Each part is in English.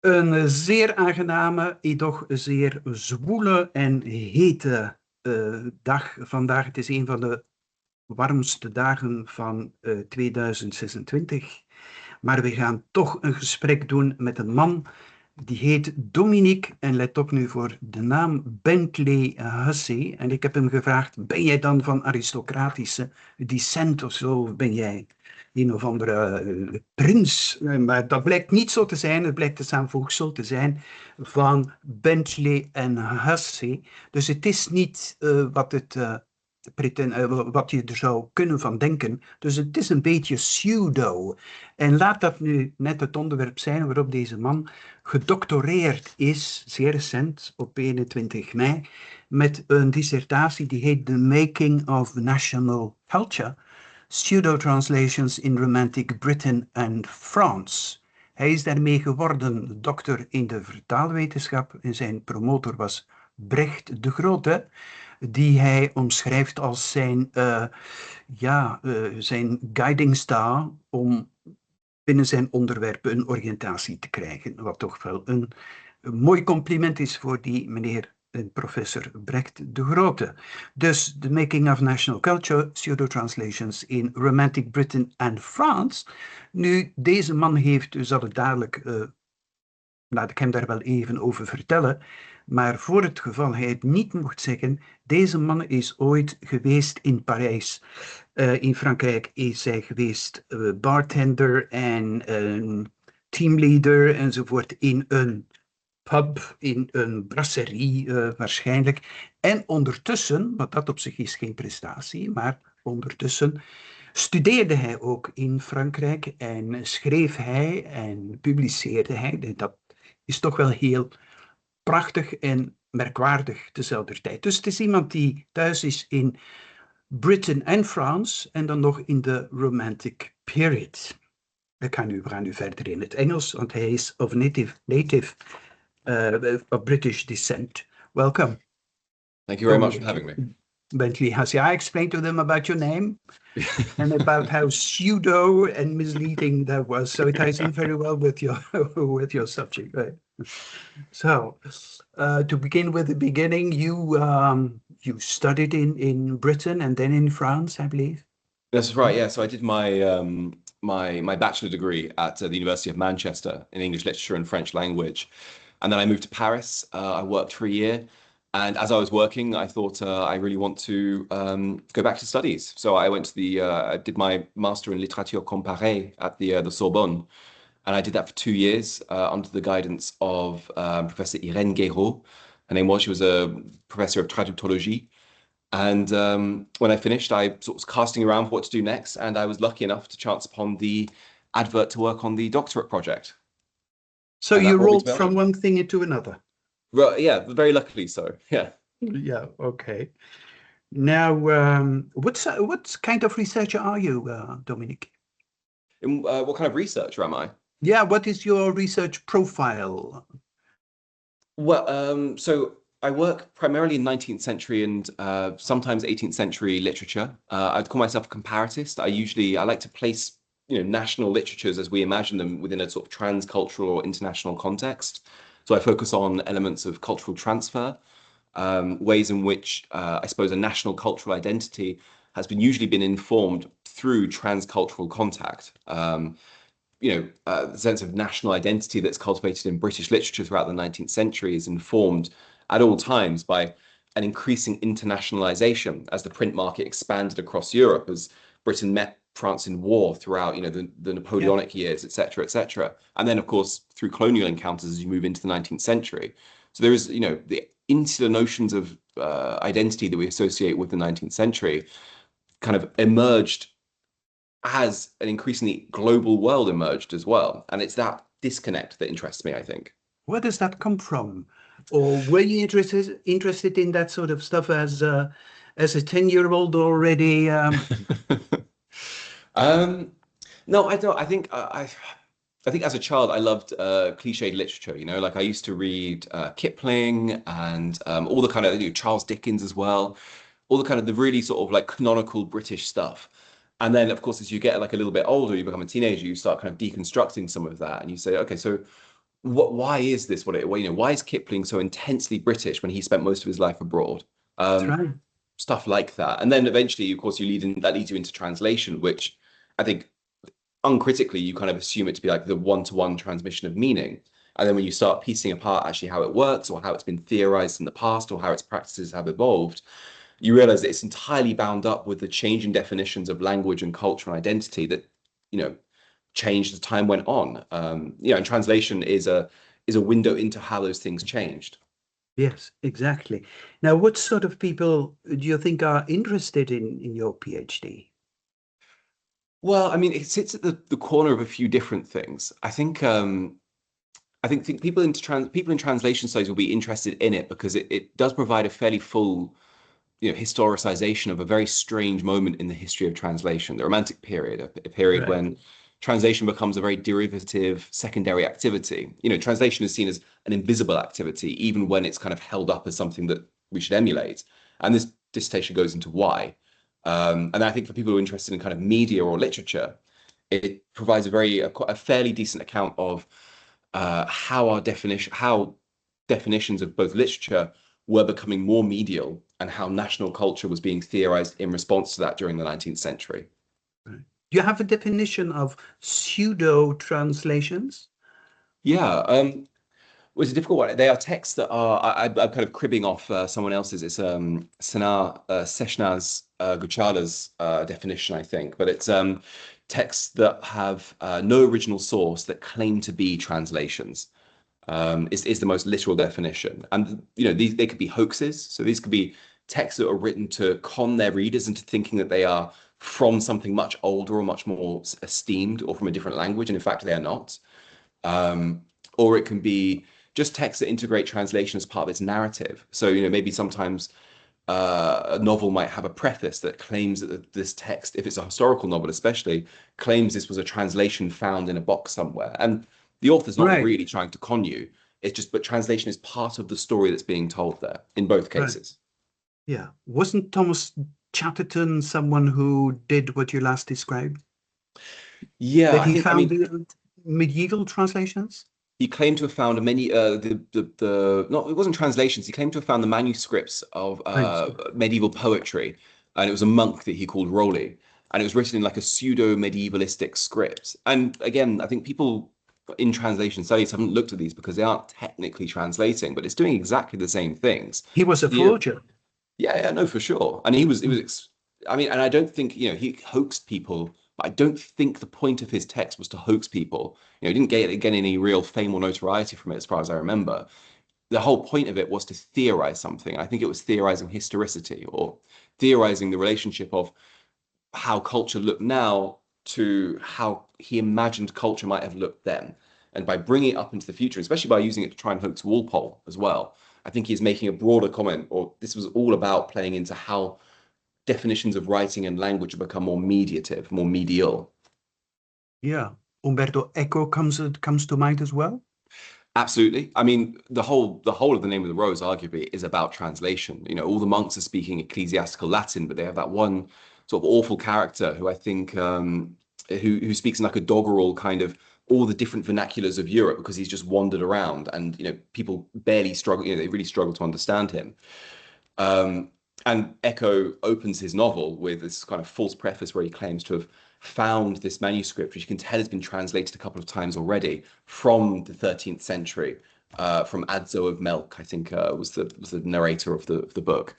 Een zeer aangename, doch zeer zwoele en hete dag vandaag. Het is een van de warmste dagen van 2026. Maar we gaan toch een gesprek doen met een man die heet Dominic, en let op nu voor de naam, Bentley-Hussey. En ik heb hem gevraagd, ben jij dan van aristocratische descent of zo? Of ben jij een of andere prins? Maar dat blijkt niet zo te zijn. Het blijkt een samenvoegsel te zijn van Bentley en Hussey. Dus het is niet wat je er zou kunnen van denken. Dus het is een beetje pseudo. En laat dat nu net het onderwerp zijn waarop deze man gedoctoreerd is, zeer recent, op 21 mei, met een dissertatie die heet The Making of National Culture, Pseudotranslations in Romantic Britain and France. Hij is daarmee geworden dokter in de vertaalwetenschap en zijn promotor was Brecht de Grote, die hij omschrijft als zijn guiding star om binnen zijn onderwerp een oriëntatie te krijgen. Wat toch wel een mooi compliment is voor die meneer professor Brecht de Grote. Dus The Making of National Culture, Pseudo-Translations in Romantic Britain and France. Nu, deze man heeft, u zal het dadelijk, laat ik hem daar wel even over vertellen, maar voor het geval hij het niet mocht zeggen, deze man is ooit geweest in Parijs. In Frankrijk is hij geweest bartender en teamleader enzovoort in een pub, in een brasserie waarschijnlijk. En ondertussen, want dat op zich is geen prestatie, maar ondertussen studeerde hij ook in Frankrijk en schreef hij en publiceerde hij. Dat is toch wel heel prachtig en merkwaardig tezelfde tijd. Dus het is iemand die thuis is in Britain en France en dan nog in de Romantic Period. We gaan nu verder in het Engels, want hij is of native of British descent. Welcome. Thank you very much for having me. Bentley-Hussey, I explained to them about your name and about how pseudo and misleading that was. So it ties in very well with your subject, right? So, to begin with the beginning, you studied in Britain and then in France, I believe. That's right. Yeah. So I did my bachelor degree at the University of Manchester in English literature and French language, and then I moved to Paris. I worked for a year. And as I was working, I thought I really want to go back to studies. So I went to I did my master in littérature comparée at the Sorbonne. And I did that for 2 years under the guidance of Professor Irène Guéraud. Her name was, she was a professor of traductology. And when I finished, I sort of was casting around for what to do next. And I was lucky enough to chance upon the advert to work on the doctorate project. So you rolled from one thing into another. Well, yeah, very luckily so. Yeah. Yeah. Okay. Now, what kind of researcher are you, Dominic? What kind of researcher am I? Yeah. What is your research profile? Well, so I work primarily in 19th century and sometimes 18th century literature. I'd call myself a comparatist. I like to place, national literatures as we imagine them within a sort of transcultural or international context. So I focus on elements of cultural transfer, ways in which I suppose a national cultural identity has usually been informed through transcultural contact. The sense of national identity that's cultivated in British literature throughout the 19th century is informed at all times by an increasing internationalization as the print market expanded across Europe, as Britain met France in war throughout, the Napoleonic years, et cetera, and then of course through colonial encounters as you move into the 19th century. So there is, the insular notions of identity that we associate with the 19th century kind of emerged as an increasingly global world emerged as well, and it's that disconnect that interests me, I think. Where does that come from, or were you interested in that sort of stuff as a 10-year-old already? No, I don't. I think as a child I loved cliched literature. Like I used to read Kipling and all the kind of Charles Dickens as well, all the kind of the really sort of like canonical British stuff. And then of course as you get like a little bit older, you become a teenager, you start kind of deconstructing some of that, and you say, okay, so why is this what it, well, why is Kipling so intensely British when he spent most of his life abroad? That's right. Stuff like that. And then eventually, of course, that leads you into translation, which I think uncritically, you kind of assume it to be like the one-to-one transmission of meaning. And then when you start piecing apart actually how it works or how it's been theorized in the past or how its practices have evolved, you realize that it's entirely bound up with the changing definitions of language and culture and identity that, changed as time went on. And translation is a window into how those things changed. Yes, exactly. Now, what sort of people do you think are interested in your PhD? Well, I mean, it sits at the corner of a few different things. I think people in translation studies will be interested in it because it does provide a fairly full, historicization of a very strange moment in the history of translation, the Romantic period, a period Right. when translation becomes a very derivative, secondary activity. Translation is seen as an invisible activity, even when it's kind of held up as something that we should emulate. And this dissertation goes into why. And I think for people who are interested in kind of media or literature, it provides a fairly decent account of how definitions of both literature were becoming more medial and how national culture was being theorized in response to that during the 19th century. Right. Do you have a definition of pseudo-translations? Yeah, well, it's a difficult one. They are texts that are, I'm kind of cribbing off someone else's. It's Seshna's Guchala's definition, I think, but it's texts that have no original source that claim to be translations. Is the most literal definition. And they could be hoaxes. So these could be texts that are written to con their readers into thinking that they are from something much older or much more esteemed or from a different language, and in fact they are not. Or it can be just texts that integrate translation as part of its narrative. So maybe sometimes a novel might have a preface that claims that this text, if it's a historical novel especially, claims this was a translation found in a box somewhere. And the author's not Right, really trying to con you. It's just, but translation is part of the story that's being told there in both right. cases. Yeah. Wasn't Thomas Chatterton someone who did what you last described? Yeah, That he found the medieval translations? he claimed to have found many not it wasn't translations. He claimed to have found the manuscripts of Thanks. medieval poetry, and it was a monk that he called Rowley, and it was written in like a pseudo medievalistic script. And again, I think people in translation studies haven't looked at these because they aren't technically translating, but it's doing exactly the same things. He was a Yeah, forger. yeah, no, for sure. And I mean, and I don't think, he hoaxed people, but I don't think the point of his text was to hoax people. He didn't get any real fame or notoriety from it, as far as I remember. The whole point of it was to theorize something. I think it was theorizing historicity or theorizing the relationship of how culture looked now to how he imagined culture might have looked then. And by bringing it up into the future, especially by using it to try and hoax Walpole as well, I think he's making a broader comment, or this was all about playing into how definitions of writing and language have become more mediative, more medial. Yeah. Umberto Eco comes to mind as well. Absolutely. I mean, the whole of the Name of the Rose arguably is about translation. All the monks are speaking ecclesiastical Latin, but they have that one sort of awful character who I think who speaks in like a doggerel kind of all the different vernaculars of Europe because he's just wandered around and people barely struggle, they really struggle to understand him. Um, and Eco opens his novel with this kind of false preface where he claims to have found this manuscript, which you can tell has been translated a couple of times already from the 13th century, from Adzo of Melk, I think was the narrator of the book.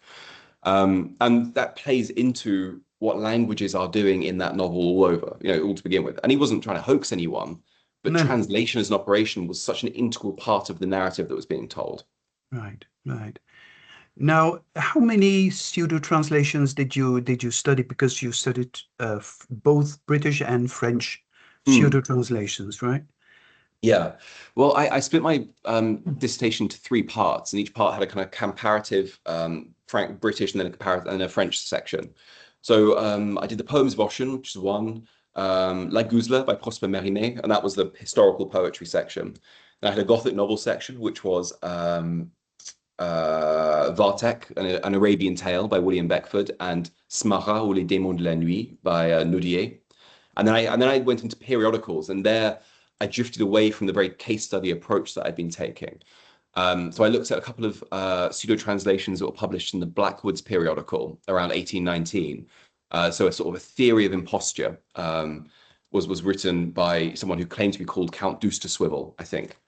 And that plays into what languages are doing in that novel all over, all to begin with. And he wasn't trying to hoax anyone, but No, no. translation as an operation was such an integral part of the narrative that was being told. Right, right. Now, how many pseudo translations did you study? Because you studied both British and French pseudo Mm. translations, right? Yeah. Well, I split my dissertation into three parts, and each part had a kind of comparative Frank British and then a comparative and a French section. So I did the Poems of Ossian, which is one, La Guzla by Prosper Mérimée, and that was the historical poetry section. Then I had a Gothic novel section, which was Vartek, an Arabian Tale by William Beckford, and Smara ou les démons de la nuit by Nodier. And then I went into periodicals, and there I drifted away from the very case study approach that I'd been taking. So I looked at a couple of pseudo-translations that were published in the Blackwoods periodical around 1819. So a sort of a theory of imposture was written by someone who claimed to be called Count Dousterswivel, I think.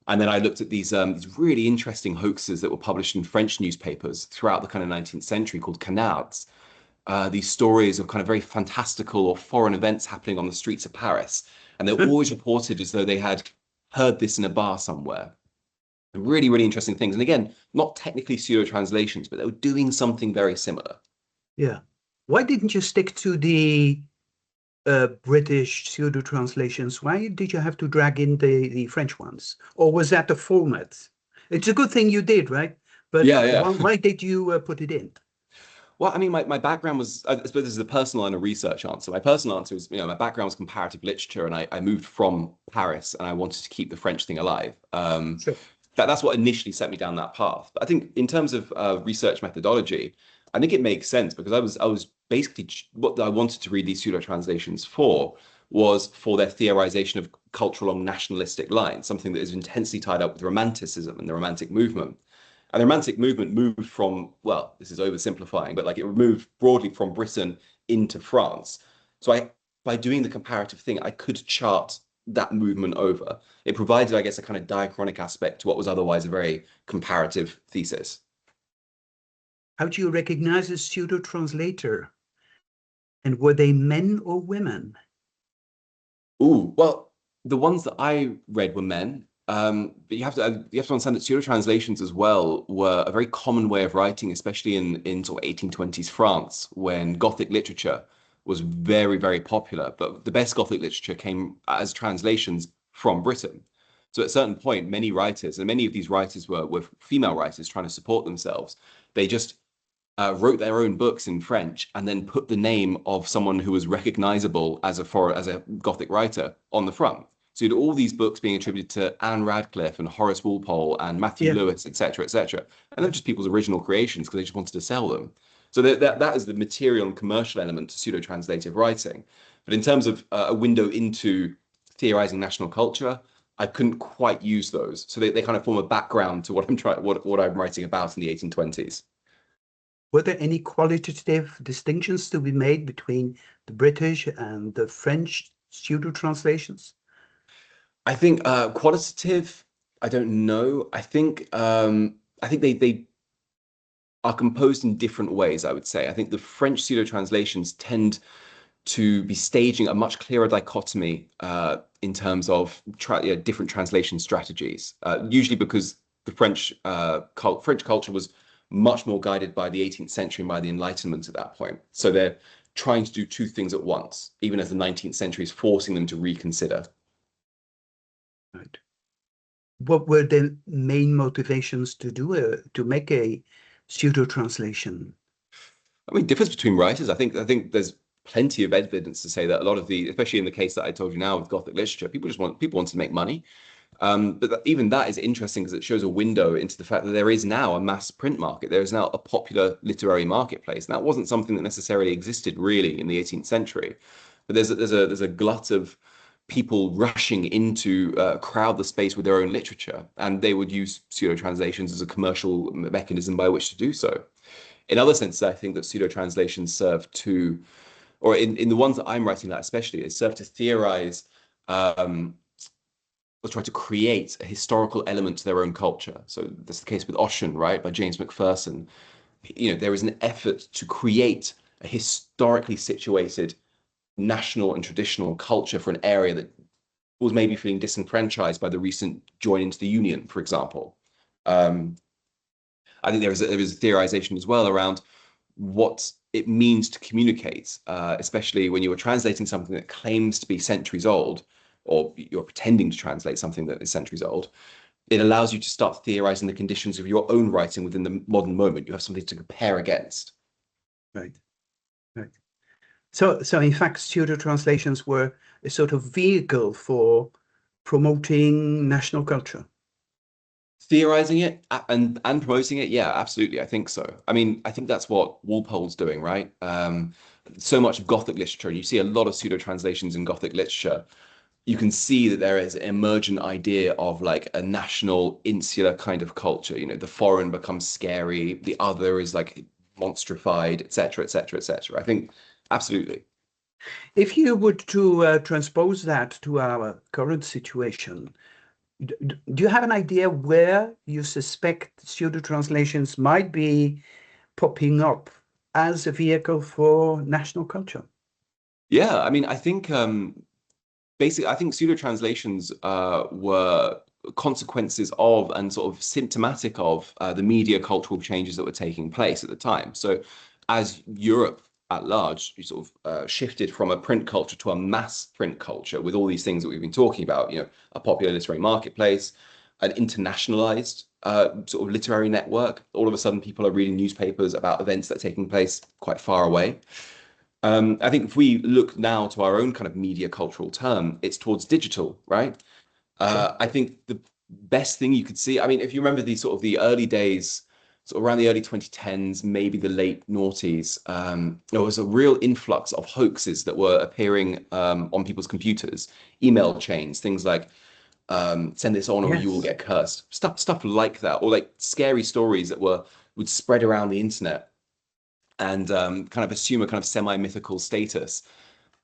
And then I looked at these really interesting hoaxes that were published in French newspapers throughout the kind of 19th century called canards. These stories of kind of very fantastical or foreign events happening on the streets of Paris. And they're always reported as though they had heard this in a bar somewhere. Really, really interesting things. And again, not technically pseudo-translations, but they were doing something very similar. Yeah. Why didn't you stick to the British pseudo-translations? Why did you have to drag in the French ones? Or was that the format? It's a good thing you did, right? But Yeah. why did you put it in? Well, I mean, my background was, I suppose this is a personal and a research answer. My personal answer is, my background was comparative literature, and I moved from Paris, and I wanted to keep the French thing alive. Sure. That's what initially set me down that path. But I think in terms of research methodology, I think it makes sense because I was basically what I wanted to read these pseudo translations for was for their theorization of culture along nationalistic lines, something that is intensely tied up with Romanticism and the Romantic movement. And the Romantic movement moved from, well, this is oversimplifying, but like it moved broadly from Britain into France. So by doing the comparative thing, I could chart that movement over. It provided, I guess, a kind of diachronic aspect to what was otherwise a very comparative thesis. How do you recognize a pseudo-translator? And were they men or women? Ooh, well, the ones that I read were men. But you have to understand that pseudo translations as well were a very common way of writing, especially in sort of 1820s France, when Gothic literature was very, very popular. But the best Gothic literature came as translations from Britain. So at a certain point, many writers, and many of these writers were female writers trying to support themselves, they just wrote their own books in French and then put the name of someone who was recognizable as a Gothic writer on the front. So you had all these books being attributed to Anne Radcliffe and Horace Walpole and Matthew Lewis, etc., etc. And they're just people's original creations because they just wanted to sell them. So that is the material and commercial element to pseudo-translative writing. But in terms of a window into theorizing national culture, I couldn't quite use those. So they kind of form a background to what I'm writing about in the 1820s. Were there any qualitative distinctions to be made between the British and the French pseudo-translations? I think qualitative, I don't know. I think they are composed in different ways, I would say. I think the French pseudo-translations tend to be staging a much clearer dichotomy in terms of different translation strategies, usually because the French culture was much more guided by the 18th century and by the Enlightenment at that point. So they're trying to do two things at once, even as the 19th century is forcing them to reconsider. Right. What were the main motivations to make a pseudo-translation? I mean, difference between writers. I think there's plenty of evidence to say that a lot of especially in the case that I told you now with Gothic literature, people want to make money. But even that is interesting because it shows a window into the fact that there is now a mass print market. There is now a popular literary marketplace. And that wasn't something that necessarily existed really in the 18th century. But there's a glut of people rushing into crowd the space with their own literature, and they would use pseudo translations as a commercial mechanism by which to do so. In other senses, I think that pseudo translations serve to, or in the ones that I'm writing about especially, they serve to theorize or try to create a historical element to their own culture. So that's the case with Ossian, right, by James Macpherson. There is an effort to create a historically situated national and traditional culture for an area that was maybe feeling disenfranchised by the recent join into the Union, for example. I think there is a theorization as well around what it means to communicate, especially when you are translating something that claims to be centuries old, or you're pretending to translate something that is centuries old. It allows you to start theorizing the conditions of your own writing within the modern moment. You have something to compare against. Right. So in fact, pseudo translations were a sort of vehicle for promoting national culture. Theorizing it and promoting it, yeah, absolutely. I think so. I mean, I think that's what Walpole's doing, right? So much of Gothic literature, and you see a lot of pseudo translations in Gothic literature, you can see that there is an emergent idea of like a national insular kind of culture. You know, the foreign becomes scary, the other is like monstrified, etc., etc., etc. I think absolutely. If you would to transpose that to our current situation, do you have an idea where you suspect pseudo-translations might be popping up as a vehicle for national culture? Yeah, I mean, I think basically, I think pseudo translations were consequences of and sort of symptomatic of the media cultural changes that were taking place at the time. So, as Europe at large sort of shifted from a print culture to a mass print culture with all these things that we've been talking about, you know, a popular literary marketplace, an internationalized sort of literary network. All of a sudden, people are reading newspapers about events that are taking place quite far away. I think if we look now to our own kind of media cultural term, it's towards digital, right? Sure. I think the best thing you could see, I mean, if you remember the sort of the early days, sort of around the early 2010s, maybe the late noughties, there was a real influx of hoaxes that were appearing on people's computers, email chains, things like send this on or you will Yes. get cursed, stuff like that, or like scary stories that would spread around the internet and kind of assume a kind of semi-mythical status.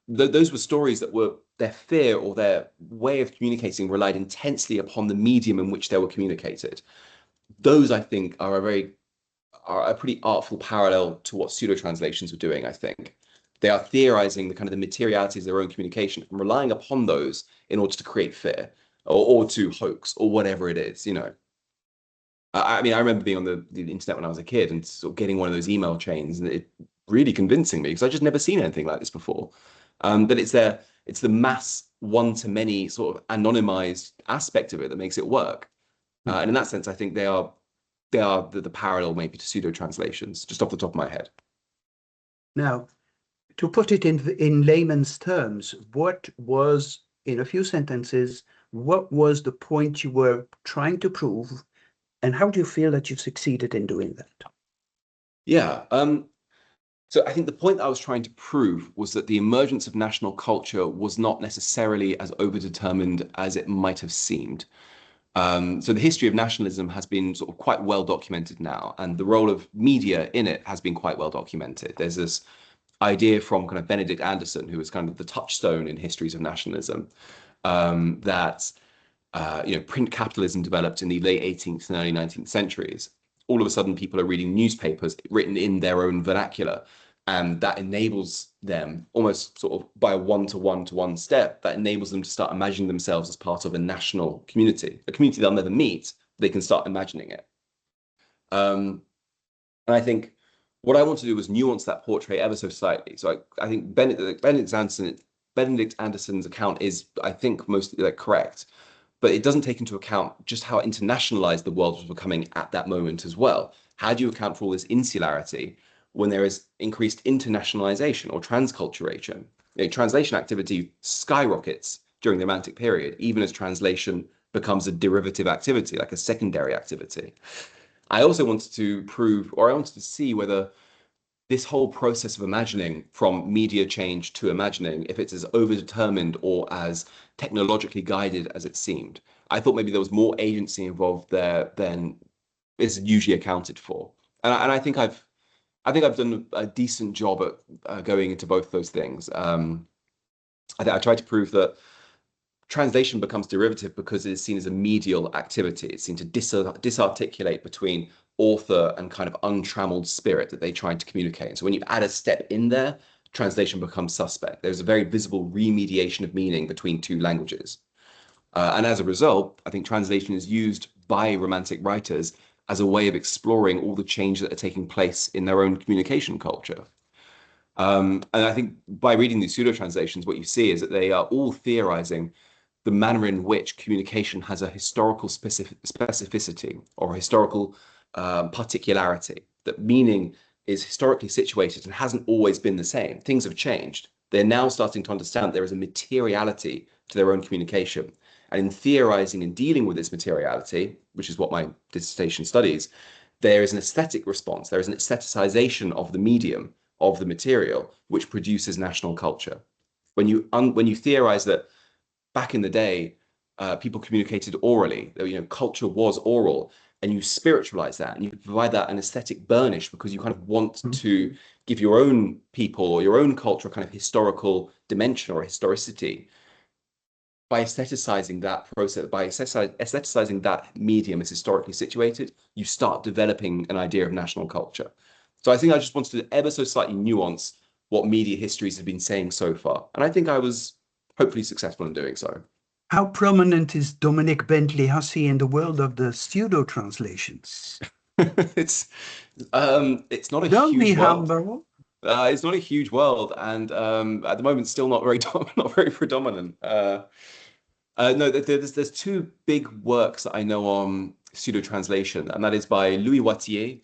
Those were stories that were their fear or their way of communicating relied intensely upon the medium in which they were communicated. Those, I think, are a pretty artful parallel to what pseudo translations were doing. I think they are theorizing the kind of the materialities of their own communication and relying upon those in order to create fear or to hoax or whatever it is. You know, I mean, I remember being on the internet when I was a kid and sort of getting one of those email chains, and it really convincing me because I just never seen anything like this before. But it's the mass one-to-many sort of anonymized aspect of it that makes it work. And in that sense, I think they are the parallel maybe to pseudo translations, just off the top of my head. Now, to put it in layman's terms, what was, in a few sentences, what was the point you were trying to prove, and how do you feel that you've succeeded in doing that? Yeah. So I think the point that I was trying to prove was that the emergence of national culture was not necessarily as overdetermined as it might have seemed. So the history of nationalism has been sort of quite well documented now, and the role of media in it has been quite well documented. There's this idea from kind of Benedict Anderson, who was kind of the touchstone in histories of nationalism, that you know, print capitalism developed in the late 18th and early 19th centuries. All of a sudden, people are reading newspapers written in their own vernacular, and that enables them almost sort of by a one-to-one step, that enables them to start imagining themselves as part of a national community, a community they'll never meet. They can start imagining it. And I think what I want to do was nuance that portrait ever so slightly. So I think Benedict Anderson's account is, I think, mostly like correct, but it doesn't take into account just how internationalized the world was becoming at that moment as well. How do you account for all this insularity when there is increased internationalization or transculturation? You know, translation activity skyrockets during the Romantic period, even as translation becomes a derivative activity, like a secondary activity. I also wanted to prove, or I wanted to see whether this whole process of imagining, from media change to imagining, if it's as overdetermined or as technologically guided as it seemed. I thought maybe there was more agency involved there than is usually accounted for. And I think I've done a decent job at going into both those things. I tried to prove that translation becomes derivative because it is seen as a medial activity. It's seen to disarticulate between author and kind of untrammeled spirit that they tried to communicate. And so when you add a step in there, translation becomes suspect. There's a very visible remediation of meaning between two languages. And as a result, I think translation is used by Romantic writers as a way of exploring all the changes that are taking place in their own communication culture. And I think by reading these pseudo translations, what you see is that they are all theorizing the manner in which communication has a historical specificity or historical particularity, that meaning is historically situated and hasn't always been the same. Things have changed. They're now starting to understand there is a materiality to their own communication. And in theorizing and dealing with this materiality, which is what my dissertation studies, there is an aesthetic response. There is an aestheticization of the medium, of the material, which produces national culture. When you theorize that back in the day, people communicated orally. You know, culture was oral, and you spiritualize that, and you provide that an aesthetic burnish because you kind of want to give your own people or your own culture a kind of historical dimension or historicity. By aestheticizing that process, by aestheticizing that medium as historically situated, you start developing an idea of national culture. So I think I just wanted to ever so slightly nuance what media histories have been saying so far. And I think I was hopefully successful in doing so. How prominent is Dominic Bentley-Hussey in the world of the pseudo-translations? it's not a Don't be huge world. humble. It's not a huge world, and at the moment, still not very not very predominant. No, there's two big works that I know on pseudo translation, and that is by Louis Wattier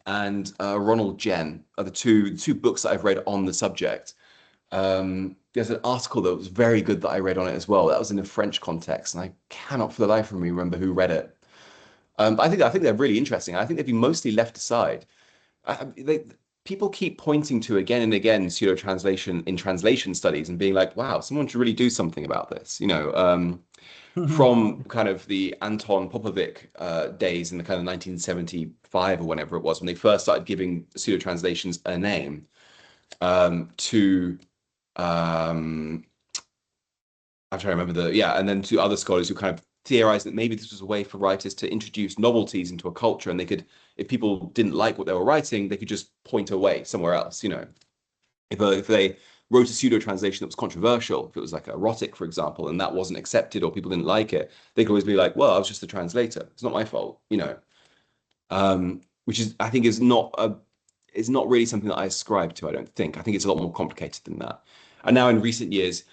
and Ronald Jen are the two books that I've read on the subject. There's an article that was very good that I read on it as well. That was in a French context, and I cannot for the life of me remember who read it. But I think they're really interesting. I think they've been mostly left aside. People keep pointing to again and again pseudo translation in translation studies and being like, wow, someone should really do something about this. You know, from kind of the Anton Popovic days in the kind of 1975 or whenever it was, when they first started giving pseudo translations a name, to I'm trying to remember and then to other scholars who kind of theorized that maybe this was a way for writers to introduce novelties into a culture, and they could, if people didn't like what they were writing, they could just point away somewhere else. You know, if they wrote a pseudo translation that was controversial, if it was like erotic, for example, and that wasn't accepted or people didn't like it, they could always be like, well, I was just a translator, it's not my fault, you know. Which is, I think, is not really something that I ascribe to. I don't think. I think it's a lot more complicated than that. And now in recent years,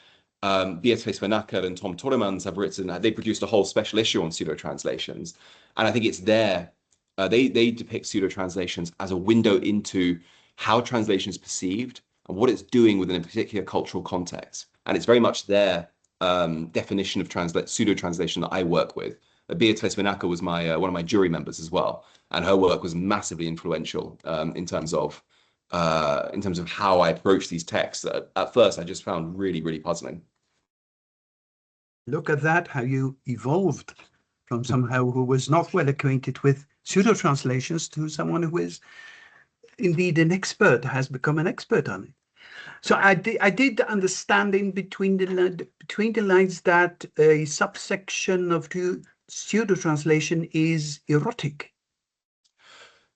Beatrice Vernacker and Tom Toremans have they produced a whole special issue on pseudo translations, and I think it's there. They depict pseudo translations as a window into how translation is perceived and what it's doing within a particular cultural context. And it's very much their definition of pseudo translation that I work with. Beatrice Vernacker was my one of my jury members as well, and her work was massively influential in terms of how I approach these texts that at first I just found really, really puzzling. Look at that, how you evolved from someone who was not well acquainted with pseudo translations to someone who is indeed an expert, has become an expert on it. So I did understand in between the lines that a subsection of pseudo translation is erotic.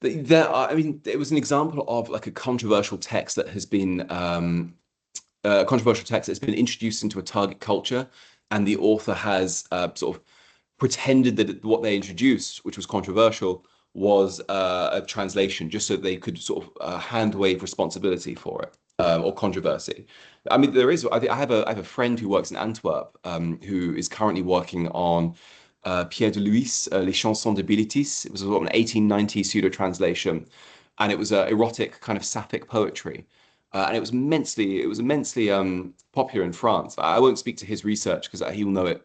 I mean, it was an example of like a controversial text that has been introduced into a target culture, and the author has sort of pretended that what they introduced, which was controversial, was a translation, just so they could sort of hand wave responsibility for it, or controversy. I mean, I have a friend who works in Antwerp, who is currently working on Pierre de Luis, Les Chansons de Bilitis. It was an 1890 pseudo translation, and it was erotic kind of sapphic poetry. And it was immensely popular in France. I won't speak to his research because he will know it,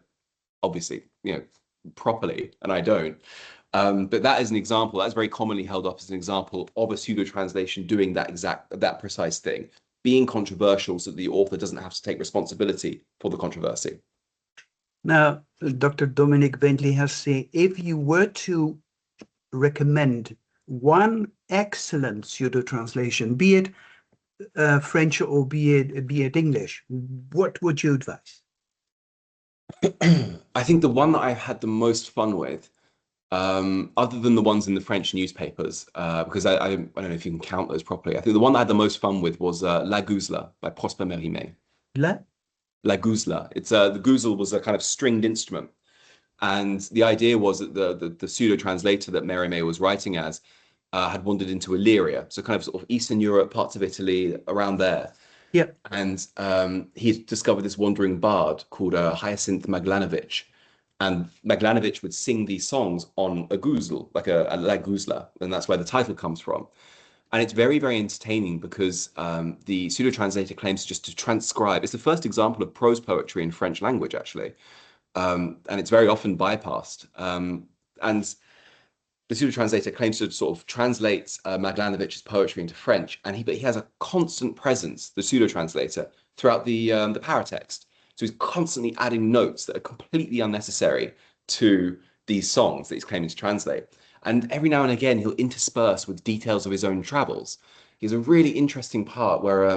obviously, you know, properly, and I don't. But that is an example. That's very commonly held up as an example of a pseudo translation doing that precise thing, being controversial, so that the author doesn't have to take responsibility for the controversy. Now, Dr. Dominic Bentley-Hussey, if you were to recommend one excellent pseudo translation, be it French or be it English, what would you advise? I think the one that I've had the most fun with, other than the ones in the French newspapers, because I don't know if you can count those properly. I think the one that I had the most fun with was La Guzla by Prosper Mérimée. La Guzla. It's the guzla was a kind of stringed instrument, and the idea was that the pseudo translator that Mérimée was writing as had wandered into Illyria, so kind of sort of Eastern Europe, parts of Italy, around there. Yeah. And he discovered this wandering bard called Hyacinth Maglanovich, and Maglanovich would sing these songs on a guzl, like a La Guzla, and that's where the title comes from. And it's very, very entertaining because the pseudo translator claims just to transcribe. It's the first example of prose poetry in French language, actually, and it's very often bypassed. And the pseudo translator claims to sort of translate Maglanovich's poetry into French, but he has a constant presence, the pseudo translator, throughout the paratext. So So he's constantly adding notes that are completely unnecessary to these songs that he's claiming to translate. And every now and again, he'll intersperse with details of his own travels. He has a really interesting part where,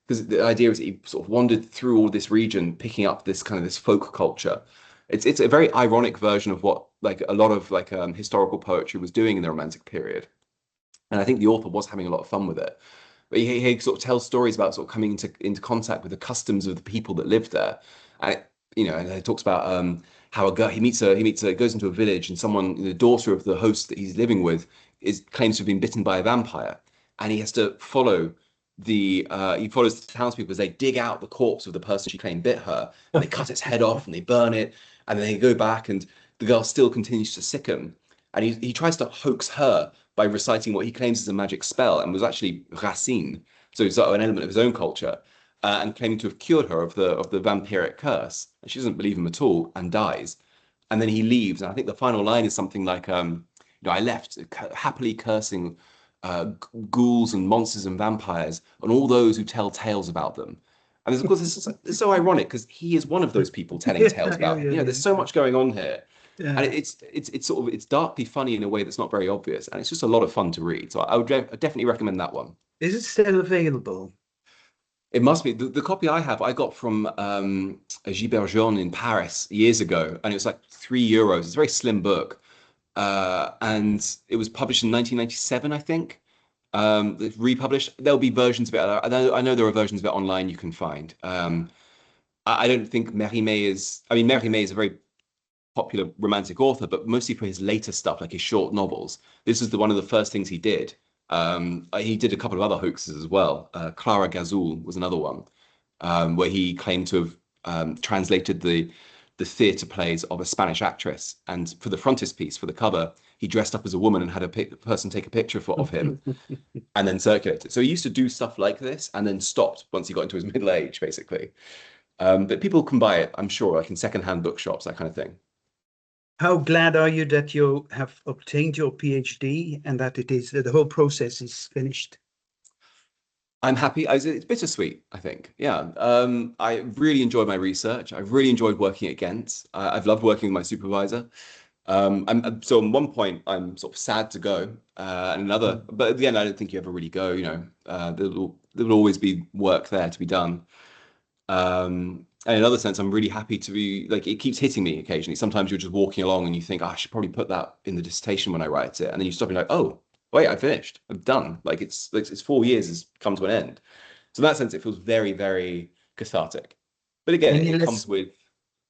because the idea is that he sort of wandered through all this region, picking up this kind of this folk culture. It's a very ironic version of what like a lot of like historical poetry was doing in the Romantic period. And I think the author was having a lot of fun with it. But he sort of tells stories about sort of coming into contact with the customs of the people that lived there. And and he talks about how a girl he goes into a village, and someone, the daughter of the host that he's living with, claims to have been bitten by a vampire, and he has to follow he follows the townspeople as they dig out the corpse of the person she claimed bit her, and they cut its head off and they burn it, and then they go back, and the girl still continues to sicken, and he tries to hoax her by reciting what he claims is a magic spell, and was actually Racine, so it's an element of his own culture, and claiming to have cured her of the vampiric curse. And she doesn't believe him at all and dies. And then he leaves, and I think the final line is something like, I left happily cursing ghouls and monsters and vampires and all those who tell tales about them. And of course, it's so ironic because he is one of those people telling tales about. There's so much going on here. Yeah. And it's darkly funny in a way that's not very obvious, and it's just a lot of fun to read. So I would definitely recommend that one. Is it still available? It must be. The copy I have, I got from Gilbert Jaune in Paris years ago, and it was like €3. It's a very slim book, and it was published in 1997, I think. It's republished. There'll be versions of it. I know there are versions of it online you can find. I don't think Mérimée is. I mean, Mérimée is a very popular romantic author, but mostly for his later stuff, like his short novels. This is one of the first things he did. He did a couple of other hoaxes as well. Clara Gazul was another one, where he claimed to have translated the theatre plays of a Spanish actress. And for the frontispiece, for the cover, he dressed up as a woman and had a person take a picture of him and then circulate it. So he used to do stuff like this and then stopped once he got into his middle age, basically. But people can buy it, I'm sure, like in secondhand bookshops, that kind of thing. How glad are you that you have obtained your PhD and that the whole process is finished? I'm happy. It's bittersweet, I think. Yeah. I really enjoyed my research. I really enjoyed working at Ghent. I've loved working with my supervisor. So on one point, I'm sort of sad to go, and another, but at the end, I don't think you ever really go. There will always be work there to be done. And in another sense, I'm really happy to be like, it keeps hitting me occasionally. Sometimes you're just walking along and you think, oh, I should probably put that in the dissertation when I write it. And then you stop and you're like, oh, wait, I finished. I'm done. Like it's 4 years has come to an end. So in that sense, it feels very, very cathartic. But again, it comes with,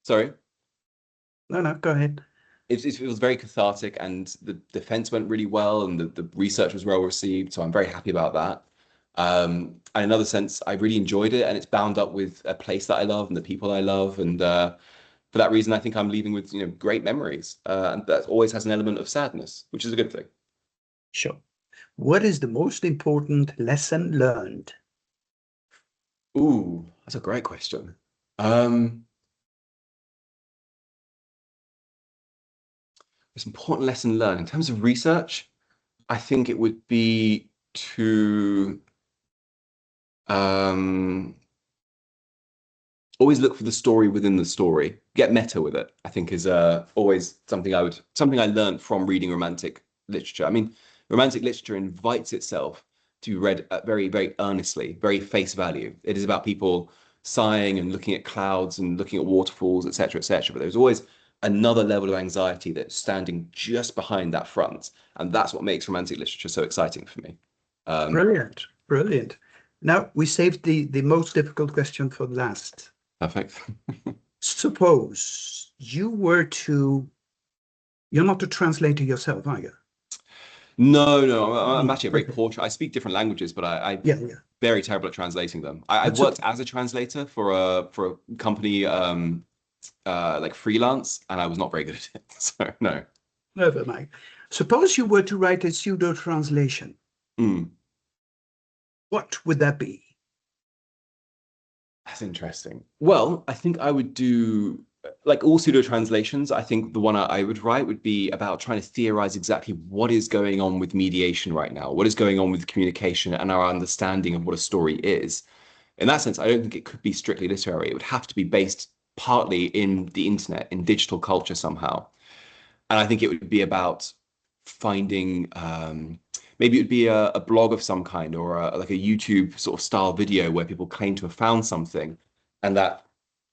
sorry. No, go ahead. It feels very cathartic, and the defense went really well, and the research was well received. So I'm very happy about that. And in another sense, I really enjoyed it, and it's bound up with a place that I love and the people I love. And for that reason, I think I'm leaving with great memories. And that always has an element of sadness, which is a good thing. Sure. What is the most important lesson learned? Ooh, that's a great question. Most important lesson learned in terms of research, I think it would be to always look for the story within the story. Get meta with it, I think, is always something I learned from reading romantic literature. I mean, romantic literature invites itself to be read very, very earnestly, very face value. It is about people sighing and looking at clouds and looking at waterfalls, etc., etc. But there's always another level of anxiety that's standing just behind that front, and that's what makes romantic literature so exciting for me. Brilliant. Now we saved the most difficult question for last. Perfect. Suppose you were to, you're not a translator yourself, are you? No, I'm actually a very poor. I speak different languages, but I'm very terrible at translating them. I've worked as a translator for a company like freelance, and I was not very good at it. So no. Never mind. Suppose you were to write a pseudo translation. What would that be? That's interesting. Well, I think I would do, like all pseudo translations, I think the one I would write would be about trying to theorize exactly what is going on with mediation right now, what is going on with communication and our understanding of what a story is. in that sense, I don't think it could be strictly literary. It would have to be based partly in the internet, in digital culture somehow. And I think it would be about finding, maybe it would be a blog of some kind, or like a YouTube sort of style video where people claim to have found something, and that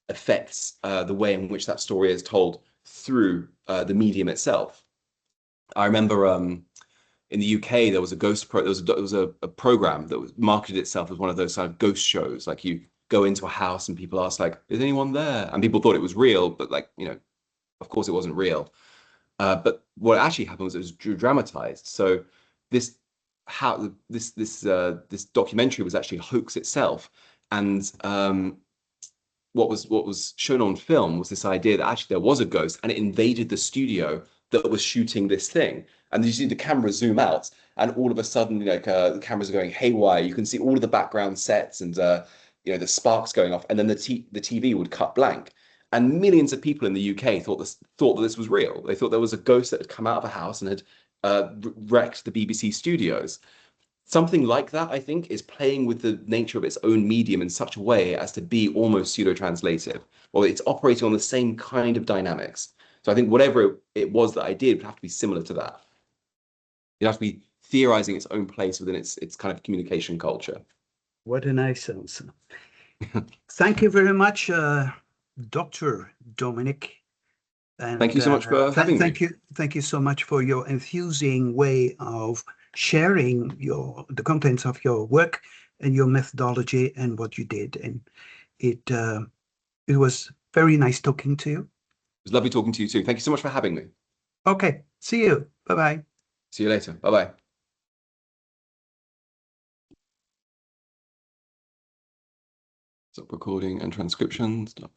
affects the way in which that story is told through the medium itself. I remember in the UK, there was a there was a program that was marketed itself as one of those kind of ghost shows. Like, you go into a house and people ask, like, "Is anyone there?" And people thought it was real, but, like, of course it wasn't real. But what actually happened was it was dramatized. So this this documentary was actually a hoax itself, and what was shown on film was this idea that actually there was a ghost, and it invaded the studio that was shooting this thing. And you see the camera zoom out, and all of a sudden, the cameras are going haywire. You can see all of the background sets and the sparks going off, and then the TV would cut blank. And millions of people in the UK thought that this was real. They thought there was a ghost that had come out of a house and had wrecked the BBC studios. Something like that, I think, is playing with the nature of its own medium in such a way as to be almost pseudo-translative, or it's operating on the same kind of dynamics. So I think whatever it was that I did would have to be similar to that. It'd have to be theorizing its own place within its kind of communication culture. What a nice answer. Thank you very much, Dr. Dominic. And thank you so much for having me. Thank you so much for your enthusing way of sharing the contents of your work and your methodology and what you did. And it was very nice talking to you. It was lovely talking to you too. Thank you so much for having me. Okay, see you. Bye-bye. See you later. Bye-bye. Stop recording and transcription. Stop.